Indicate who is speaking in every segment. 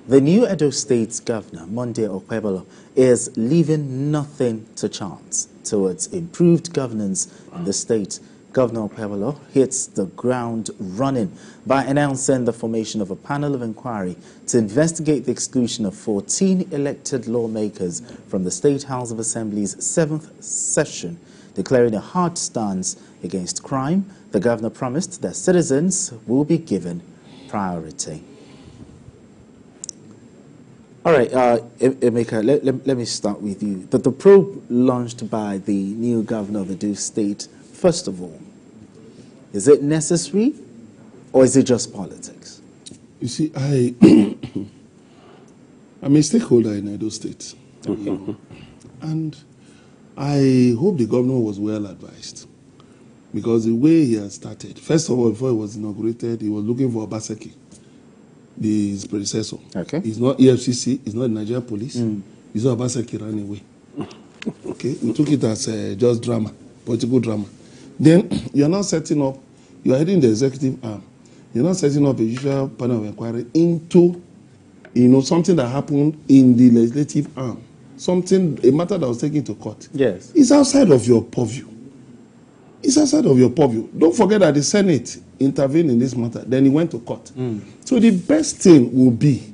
Speaker 1: The new Edo State Governor, Monday Okpebholo, is leaving nothing to chance towards improved governance in the state. Governor Okpebholo hits the ground running by announcing the formation of a panel of inquiry to investigate the exclusion of 14 elected lawmakers from the State House of Assembly's 7th session. Declaring a hard stance against crime, the governor promised that citizens will be given priority. All right, Emeka, let me start with you. The probe launched by the new governor of Edo State, first of all, is it necessary or is it just politics?
Speaker 2: You see, I'm a stakeholder in Edo State. Okay. And I hope the governor was well advised, because the way he has started, first of all, before he was inaugurated, he was looking for Obaseki, his predecessor. Okay. He's not EFCC, he's not the Nigerian police, he's not Obaseki ran away. Okay, we took it as just drama, political drama. Then you're not setting up, you're heading the executive arm, you're not setting up a judicial panel of inquiry into, something that happened in the legislative arm. A matter that was taken to court. Yes. It's outside of your purview. It's outside of your purview. Don't forget that the Senate intervened in this matter. Then he went to court. So the best thing will be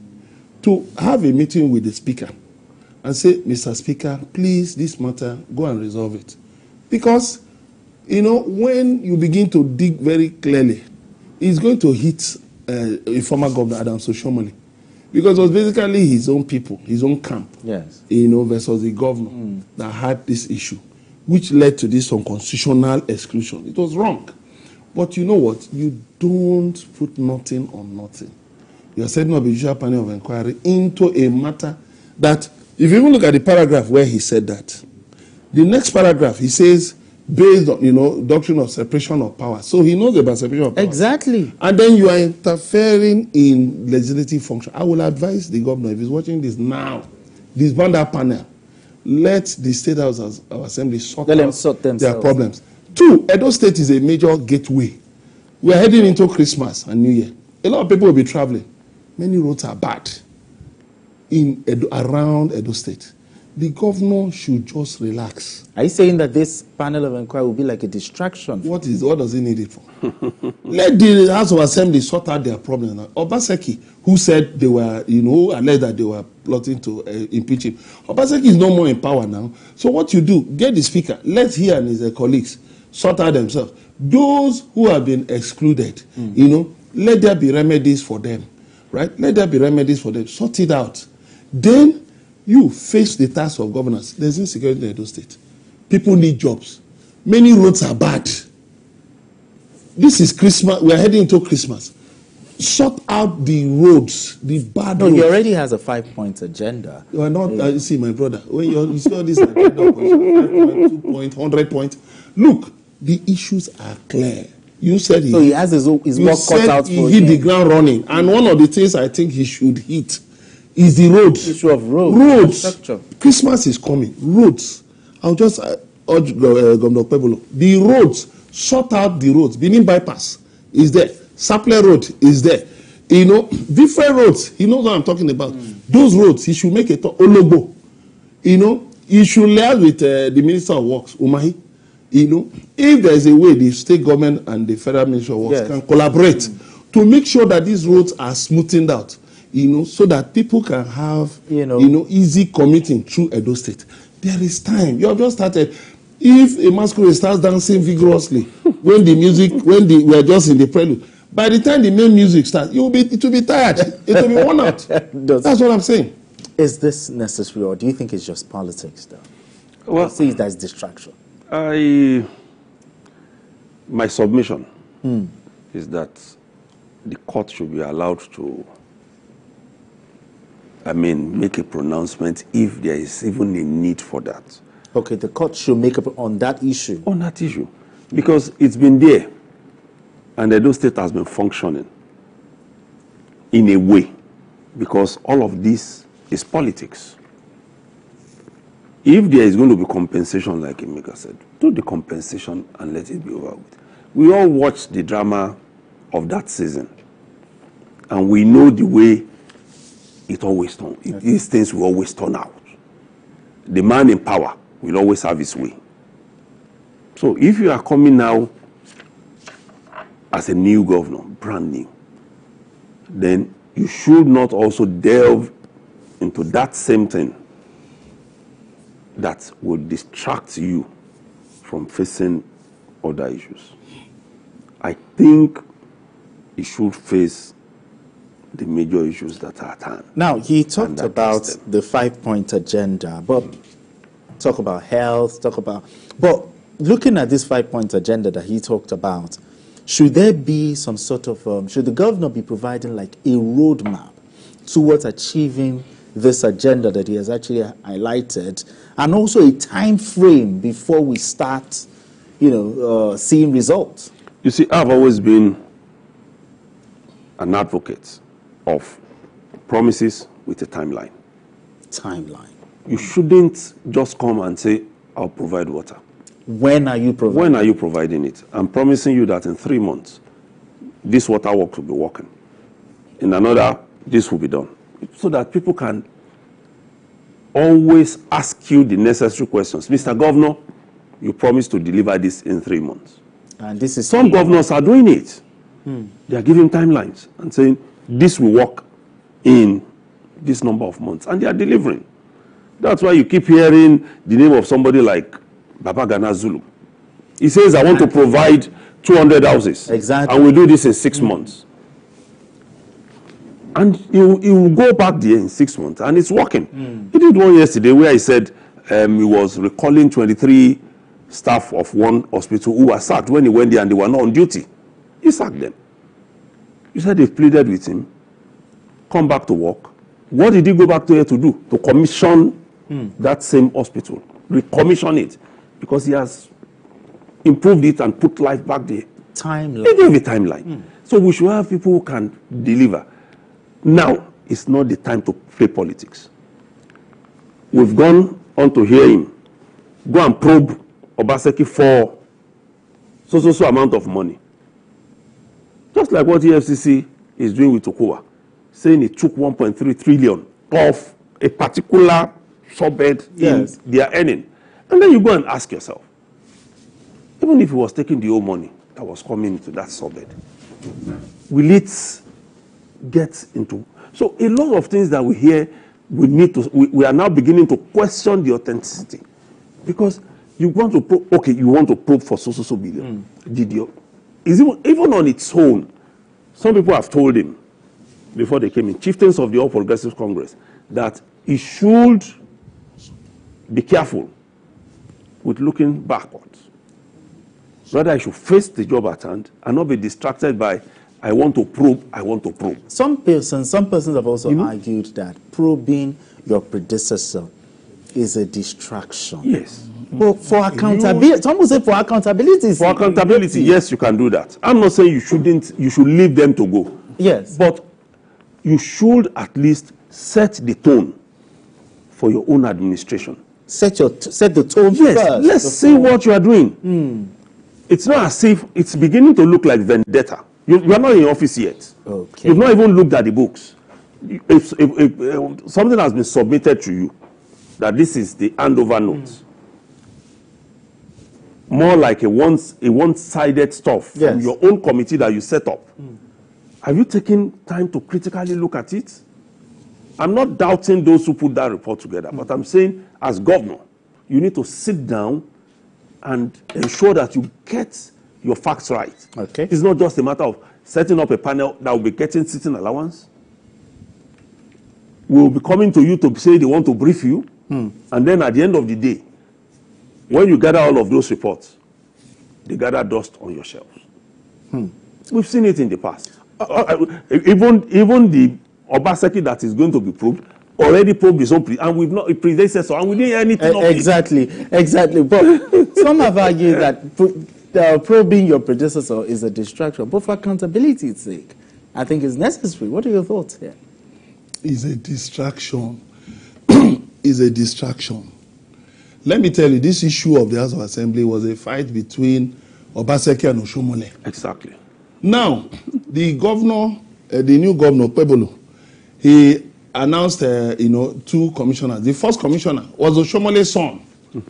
Speaker 2: to have a meeting with the Speaker and say, Mr. Speaker, please, this matter, go and resolve it. Because, when you begin to dig very clearly, it's going to hit a former governor, Adams Oshomole. Because it was basically his own people, his own camp, yes, versus the governor that had this issue, which led to this unconstitutional exclusion. It was wrong. But you know what? You don't put nothing on nothing. You are setting up a judicial panel of inquiry into a matter that, if you even look at the paragraph where he said that, the next paragraph, he says, based on, doctrine of separation of power. So he knows about separation of power. Exactly. And then you are interfering in legislative function. I will advise the governor, if he's watching this now, disband that panel. Let the State House of Assembly sort their problems. 2, Edo State is a major gateway. We are heading into Christmas and New Year. A lot of people will be traveling. Many roads are bad around Edo State. The governor should just relax. Are you saying that this panel of inquiry will be like a distraction? What does he need it for? Let the House of Assembly sort out their problems. Obaseki, who said they were, alleged that they were plotting to impeach him. Obaseki is no more in power now. So what you do, get the Speaker, let he and his colleagues sort out themselves. Those who have been excluded, let there be remedies for them, right? Let there be remedies for them. Sort it out. Then you face the task of governance. There's insecurity in Edo State. People need jobs. Many roads are bad. This is Christmas. We are heading into Christmas. Sort out the roads, the bad roads. He already has a 5-point agenda. You are not, see, my brother, when you see all this agenda, 5 point, 2 point, 100 point, look, the issues are clear. You said he has his work cut out for him. He hit the ground running. And one of the things I think he should hit is the roads. Issue of roads. Christmas is coming. Roads. I'll just urge Governor Okpebholo. The roads. Sort out the roads. Benin bypass is there. Sapler Road is there. Different roads. He knows what I'm talking about. Those roads, he should make a Ologbo. He should liaise with the Minister of Works, Umahi. If there's a way the state government and the federal Ministry of Works can collaborate to make sure that these roads are smoothened out. So that people can have, easy commuting through Edo State. There is time. You have just started. If a masquerade starts dancing vigorously when we are just in the prelude, by the time the main music starts, it will be tired. It will be worn out. That's what I'm saying. Is this necessary, or do you think it's just politics, though? Well, see it as distraction.
Speaker 3: My submission is that the court should be allowed to make a pronouncement if there is even a need for that. Okay, the court should make up on that issue. On that issue. Because it's been there, and Edo State has been functioning in a way, because all of this is politics. If there is going to be compensation, like Emeka said, do the compensation and let it be over with. We all watched the drama of that season, and we know the way these things will always turn out. The man in power will always have his way. So if you are coming now as a new governor, brand new, then you should not also delve into that same thing that will distract you from facing other issues. I think you should face the major issues that are at hand.
Speaker 1: Now, he talked about the 5-point agenda, but talk about health, but looking at this 5-point agenda that he talked about, should there be some sort of, should the governor be providing like a roadmap towards achieving this agenda that he has actually highlighted, and also a time frame before we start, seeing results?
Speaker 3: You see, I've always been an advocate of promises with a timeline.
Speaker 1: Timeline.
Speaker 3: You shouldn't just come and say, I'll provide water.
Speaker 1: When are you providing?
Speaker 3: When are you providing it? I'm promising you that in 3 months, this water work will be working. In another, this will be done. So that people can always ask you the necessary questions. Mr. Governor, you promised to deliver this in 3 months.
Speaker 1: And this is
Speaker 3: some governors are doing it. They are giving timelines and saying this will work in this number of months, and they are delivering. That's why you keep hearing the name of somebody like Baba Gana Zulu. He says, I want to provide 200 houses.
Speaker 1: Exactly.
Speaker 3: And we'll do this in 6 months. And he will go back there in 6 months, and it's working. He did one yesterday where he said he was recalling 23 staff of one hospital who were sacked when he went there and they were not on duty. He sacked them. He said they've pleaded with him, come back to work. What did he go back to here to do? To commission that same hospital, recommission it, because he has improved it and put life back there.
Speaker 1: Timeline.
Speaker 3: They gave a timeline. So we should have people who can deliver. Now, it's not the time to play politics. We've gone on to hear him go and probe Obaseki for so amount of money. Just like what the FCC is doing with Okowa, saying it took 1.3 trillion off a particular subbed in their earning. And then you go and ask yourself, even if he was taking the old money that was coming into that subbed, will it get into? So a lot of things that we hear, we are now beginning to question the authenticity. Because you want to probe, okay, you want to probe for so billion. Did you? Is even on its own, some people have told him before they came in, chieftains of the All Progressive Congress, that he should be careful with looking backwards. Rather, I should face the job at hand and not be distracted by, I want to probe, I want to probe.
Speaker 1: Some persons have also argued that probing your predecessor is a distraction.
Speaker 3: Yes.
Speaker 1: But for accountability, some will say for accountability.
Speaker 3: For accountability, yes, you can do that. I'm not saying you shouldn't, you should leave them to go.
Speaker 1: Yes.
Speaker 3: But you should at least set the tone for your own administration.
Speaker 1: Set the tone
Speaker 3: first. Let's see what you are doing. It's not as if it's beginning to look like vendetta. You are not in office yet.
Speaker 1: Okay.
Speaker 3: You've not even looked at the books. If something has been submitted to you, that this is the handover note, more like a one-sided stuff from your own committee that you set up. Have you taken time to critically look at it? I'm not doubting those who put that report together, but I'm saying as governor, you need to sit down and ensure that you get your facts right.
Speaker 1: Okay.
Speaker 3: It's not just a matter of setting up a panel that will be getting sitting allowance. Will be coming to you to say they want to brief you, and then at the end of the day, when you gather all of those reports, they gather dust on your shelves. We've seen it in the past. Even the Obaseki that is going to be probed already probed his own and we've not a predecessor, and we didn't hear anything of it.
Speaker 1: Exactly. But some have argued that probing your predecessor is a distraction, but for accountability's sake, I think it's necessary. What are your thoughts here?
Speaker 2: It's a distraction. It's a distraction. Let me tell you, this issue of the House of Assembly was a fight between Obaseki and Oshomole.
Speaker 3: Exactly.
Speaker 2: Now, the governor, the new governor, Okpebholo, he announced, 2 commissioners. The first commissioner was Oshomole's son,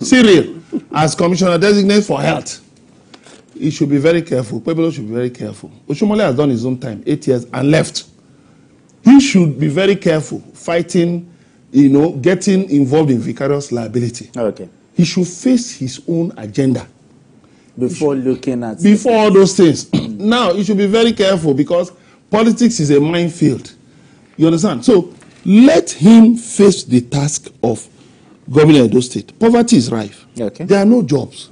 Speaker 2: Cyril, as commissioner designated for health. He should be very careful. Okpebholo should be very careful. Oshomole has done his own time, 8 years, and left. He should be very careful fighting, getting involved in vicarious liability.
Speaker 1: Okay.
Speaker 2: He should face his own agenda.
Speaker 1: Before looking at...
Speaker 2: Before all those things. Now, he should be very careful because politics is a minefield. You understand? So, let him face the task of governing Edo State. Poverty is rife.
Speaker 1: Okay.
Speaker 2: There are no jobs.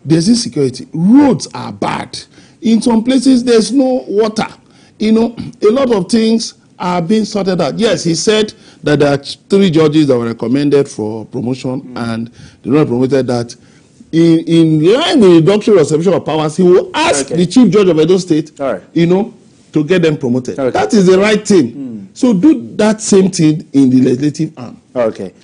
Speaker 2: There's insecurity. Roads are bad. In some places, there's no water. A lot of things are being sorted out. Yes, he said that there are 3 judges that were recommended for promotion, and they were promoted that in line with the doctrine of separation of powers, he will ask the chief judge of Edo State, to get them promoted. That is the right thing. So do that same thing in the legislative arm.
Speaker 1: Okay.